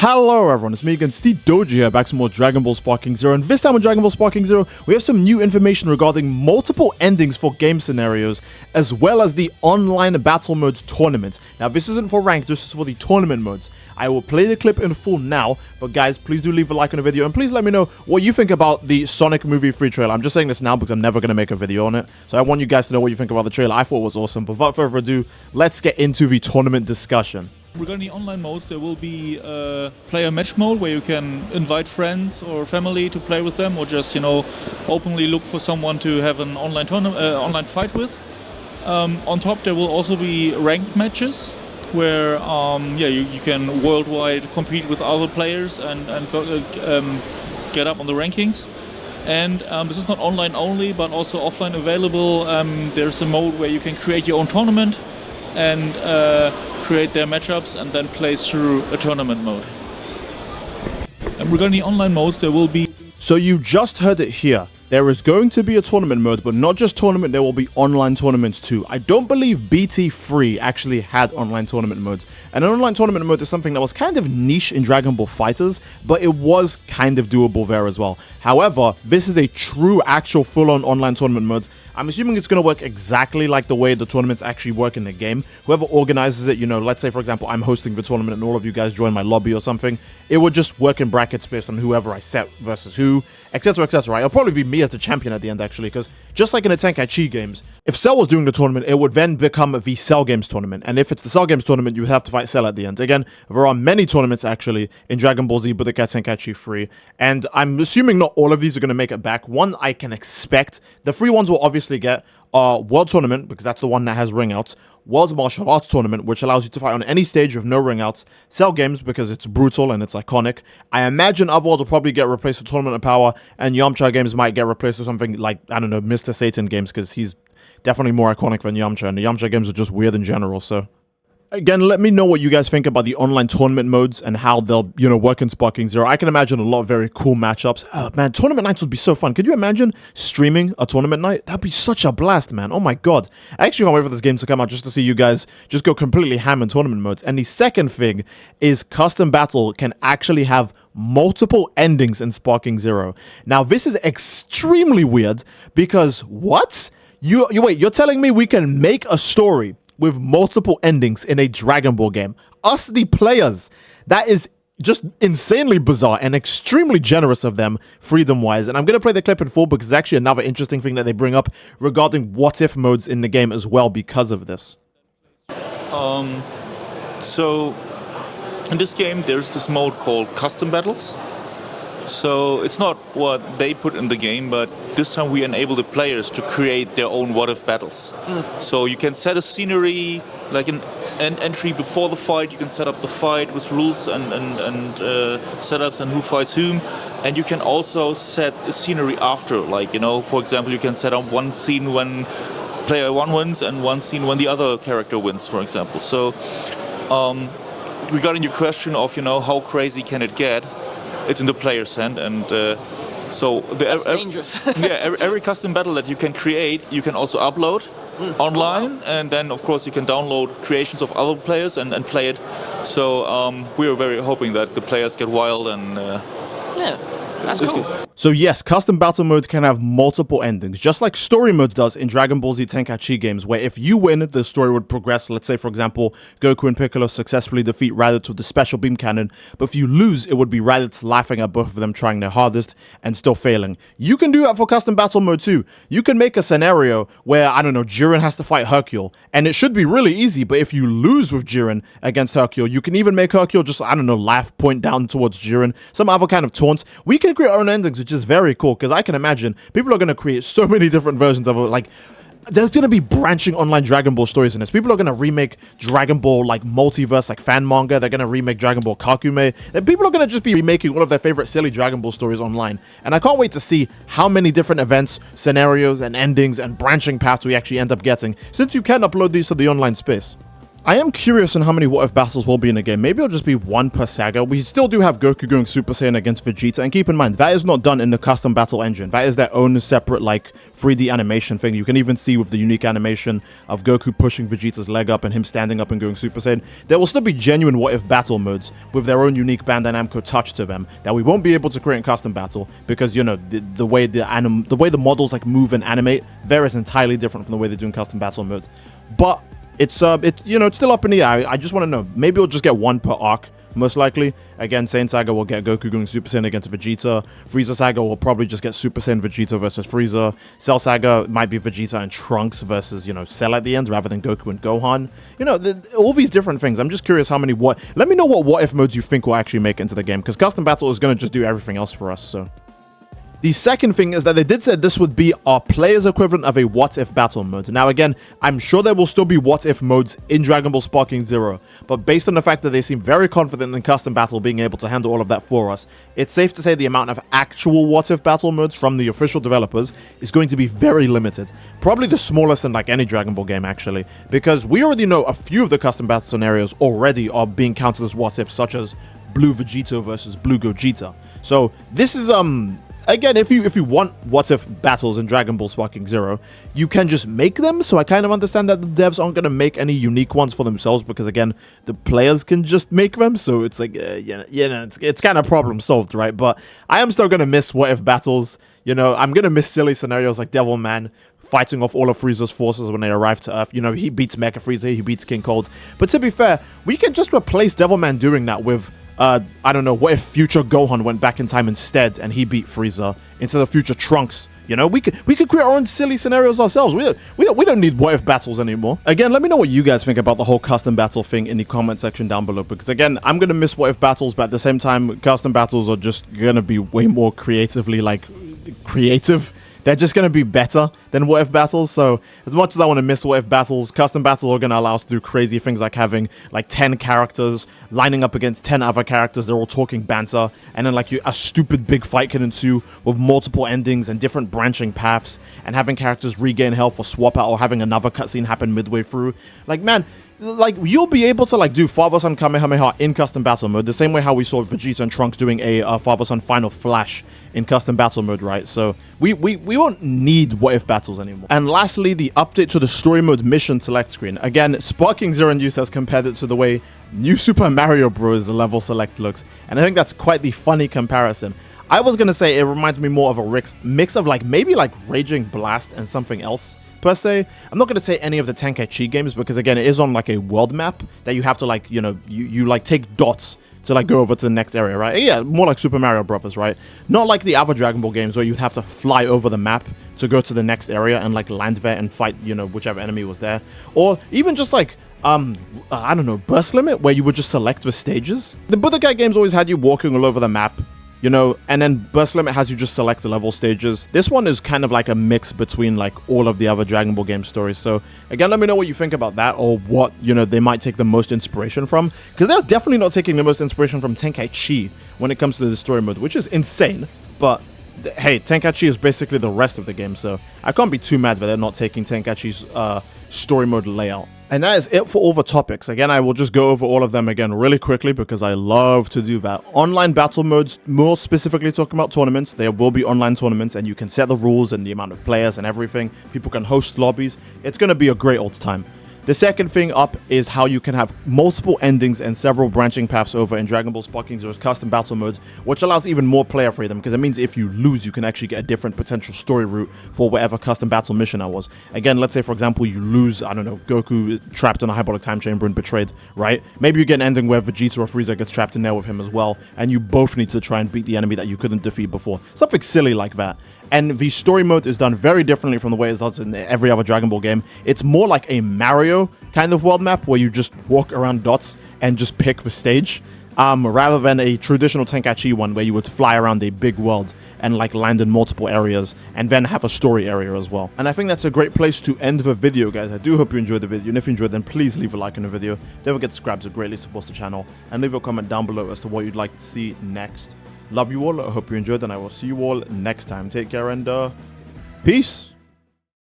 Hello everyone, it's me again, Steve Doji here, back to more Dragon Ball Sparking Zero, and this time on Dragon Ball Sparking Zero, we have some new information regarding multiple endings for game scenarios, as well as the online battle modes tournament. Now this isn't for ranked, this is for the tournament modes. I will play the clip in full now, but guys, please do leave a like on the video, and please let me know what you think about the Sonic movie free trailer. I'm just saying this now because I'm never going to make a video on it, so I want you guys to know what you think about the trailer. I thought it was awesome, but without further ado, let's get into the tournament discussion. Regarding the online modes, there will be a player match mode where you can invite friends or family to play with them, or just, openly look for someone to have an online online fight with. On top, there will also be ranked matches where you can worldwide compete with other players and get up on the rankings. And this is not online only, but also offline available. There's a mode where you can create your own tournament and create their matchups and then play through a tournament mode. And regarding the online modes, there will be... So you just heard it here. There is going to be a tournament mode, but not just tournament, there will be online tournaments too. I don't believe BT3 actually had online tournament modes. And an online tournament mode is something that was kind of niche in Dragon Ball FighterZ, but it was kind of doable there as well. However, this is a true, actual, full-on online tournament mode. I'm assuming it's going to work exactly like the way the tournaments actually work in the game. Whoever organizes it, let's say, for example, I'm hosting the tournament and all of you guys join my lobby or something. It would just work in brackets based on whoever I set versus who, etc, etc, right? It'll probably be me as the champion at the end, actually, because just like in the Tenkaichi games, if Cell was doing the tournament, it would then become the Cell Games tournament. And if it's the Cell Games tournament, you would have to fight Cell at the end. Again, there are many tournaments, actually, in Dragon Ball Z Budokai Tenkaichi 3. And I'm assuming not all of these are going to make it back. One I can expect. The free ones will obviously get World Tournament, because that's the one that has ring outs. World Martial Arts Tournament, which allows you to fight on any stage with no ring outs. Cell Games, because it's brutal and it's iconic. I imagine Otherworld will probably get replaced with Tournament of Power, and Yamcha Games might get replaced with something like, I don't know, Mr. Satan Games, because he's definitely more iconic than Yamcha, and the Yamcha Games are just weird in general, so... Again, let me know what you guys think about the online tournament modes and how they'll, work in Sparking Zero. I can imagine a lot of very cool matchups. Oh, man, tournament nights would be so fun. Could you imagine streaming a tournament night? That'd be such a blast, man. Oh my god. I actually can't wait for this game to come out just to see you guys just go completely ham in tournament modes. And the second thing is Custom Battle can actually have multiple endings in Sparking Zero. Now, this is extremely weird because what? Wait, you're telling me we can make a story with multiple endings in a Dragon Ball game? Us, the players. That is just insanely bizarre and extremely generous of them, freedom-wise. And I'm going to play the clip in full because it's actually another interesting thing that they bring up regarding what-if modes in the game as well because of this. So, in this game, there's this mode called Custom Battles. So it's not what they put in the game, but this time we enable the players to create their own what-if battles. So you can set a scenery, like an entry before the fight. You can set up the fight with rules and setups and who fights whom. And you can also set a scenery after, like, for example, you can set up one scene when player 1 wins and one scene when the other character wins, for example. So regarding your question of, how crazy can it get, it's in the player's hand, and so that's dangerous. every custom battle that you can create, you can also upload online, and then of course you can download creations of other players and play it. So we are very hoping that the players get wild and yeah, that's cool. Good. So yes, custom battle mode can have multiple endings, just like story mode does in Dragon Ball Z Tenkaichi games, where if you win, the story would progress. Let's say, for example, Goku and Piccolo successfully defeat Raditz with the special beam cannon, but if you lose, it would be Raditz laughing at both of them trying their hardest and still failing. You can do that for custom battle mode too. You can make a scenario where, I don't know, Jiren has to fight Hercule, and it should be really easy, but if you lose with Jiren against Hercule, you can even make Hercule just, I don't know, laugh, point down towards Jiren, some other kind of taunt. We can create our own endings, which is very cool, because I can imagine people are going to create so many different versions of it. Like, there's going to be branching online Dragon Ball stories in this. People are going to remake Dragon Ball, like, multiverse, like fan manga. They're going to remake Dragon Ball Kakume. And people are going to just be remaking all of their favorite silly Dragon Ball stories online. And I can't wait to see how many different events, scenarios, and endings and branching paths we actually end up getting, since you can upload these to the online space. I am curious on how many what-if battles will be in the game. Maybe it'll just be one per Saga. We still do have Goku going Super Saiyan against Vegeta, and keep in mind, that is not done in the custom battle engine. That is their own separate, like, 3D animation thing. You can even see with the unique animation of Goku pushing Vegeta's leg up and him standing up and going Super Saiyan. There will still be genuine what-if battle modes with their own unique Bandai Namco touch to them that we won't be able to create in custom battle because, you know, the way the models, like, move and animate, there is entirely different from the way they do in custom battle modes. But it's you know, it's still up in the air. I just want to know. Maybe we'll just get one per arc, most likely. Again, Saiyan Saga will get Goku going Super Saiyan against Vegeta. Frieza Saga will probably just get Super Saiyan Vegeta versus Frieza. Cell Saga might be Vegeta and Trunks versus, you know, Cell at the end rather than Goku and Gohan. You know, all these different things. I'm just curious how many let me know what if modes you think will actually make it into the game, because custom battle is going to just do everything else for us, so. The second thing is that they did say this would be our player's equivalent of a what-if battle mode. Now again, I'm sure there will still be what-if modes in Dragon Ball Sparking Zero, but based on the fact that they seem very confident in custom battle being able to handle all of that for us, it's safe to say the amount of actual what-if battle modes from the official developers is going to be very limited. Probably the smallest in like any Dragon Ball game actually, because we already know a few of the custom battle scenarios already are being counted as what-if, such as Blue Vegeta versus Blue Gogeta. So this is again, if you want what-if battles in Dragon Ball Sparking Zero, you can just make them, so I kind of understand that the devs aren't going to make any unique ones for themselves, because again, the players can just make them, so it's like, it's kind of problem solved, right? But I am still going to miss what-if battles. You know, I'm going to miss silly scenarios like Devilman fighting off all of Frieza's forces when they arrive to Earth. You know, he beats Mecha Frieza, he beats King Cold. But to be fair, we can just replace Devilman doing that with I don't know, what if future Gohan went back in time instead and he beat Frieza instead of future Trunks? You know, we could create our own silly scenarios ourselves. We don't need what if battles anymore. Again, let me know what you guys think about the whole custom battle thing in the comment section down below, because again, I'm gonna miss what if battles, but at the same time, custom battles are just gonna be way more creatively, like, creative. They're just going to be better than what-if battles. So as much as I want to miss what-if battles, custom battles are going to allow us to do crazy things like having like 10 characters lining up against 10 other characters. They're all talking banter. And then like a stupid big fight can ensue with multiple endings and different branching paths, and having characters regain health or swap out, or having another cutscene happen midway through. Like, man, like, you'll be able to like do Father-Son Kamehameha in custom battle mode, the same way how we saw Vegeta and Trunks doing a Father-Son Final Flash in custom battle mode, right? So we won't need what-if battles anymore. And lastly, the update to the story mode mission select screen. Again, Sparking Zero News has compared it to the way New Super Mario Bros. Level select looks, and I think that's quite the funny comparison. I was gonna say it reminds me more of a mix of like maybe like Raging Blast and something else per se. I'm not going to say any of the Tenkaichi games, because again, it is on like a world map that you have to like, you know, you like take dots to like go over to the next area, right? Yeah, more like Super Mario Bros., right? Not like the other Dragon Ball games where you'd have to fly over the map to go to the next area and like land there and fight, you know, whichever enemy was there. Or even just like I don't know, Burst Limit, where you would just select the stages. The Budokai games always had you walking all over the map, you know, and then Burst Limit has you just select the level stages. This one is kind of like a mix between like all of the other Dragon Ball game stories. So again, let me know what you think about that, or what, you know, they might take the most inspiration from, because they're definitely not taking the most inspiration from Tenkaichi when it comes to the story mode, which is insane. But hey, Tenkaichi is basically the rest of the game, so I can't be too mad that they're not taking Tenkaichi's story mode layout. And that is it for all the topics. Again, I will just go over all of them again really quickly, because I love to do that. Online battle modes, more specifically talking about tournaments. There will be online tournaments, and you can set the rules and the amount of players and everything. People can host lobbies. It's going to be a great old time. The second thing up is how you can have multiple endings and several branching paths over in Dragon Ball Sparking Zero's custom battle modes, which allows even more player freedom, because it means if you lose, you can actually get a different potential story route for whatever custom battle mission that was. Again, let's say, for example, you lose, I don't know, Goku trapped in a hyperbolic time chamber and betrayed, right? Maybe you get an ending where Vegeta or Frieza gets trapped in there with him as well, and you both need to try and beat the enemy that you couldn't defeat before. Something silly like that. And the story mode is done very differently from the way it's done in every other Dragon Ball game. It's more like a Mario kind of world map, where you just walk around dots and just pick the stage, rather than a traditional Tenkaichi one where you would fly around a big world and like land in multiple areas and then have a story area as well. And I think that's a great place to end the video, guys. I do hope you enjoyed the video, and if you enjoyed, then please leave a like on the video. Don't forget to subscribe, it greatly supports the channel, and leave a comment down below as to what you'd like to see next. Love you all, I hope you enjoyed, and I will see you all next time. Take care, and peace.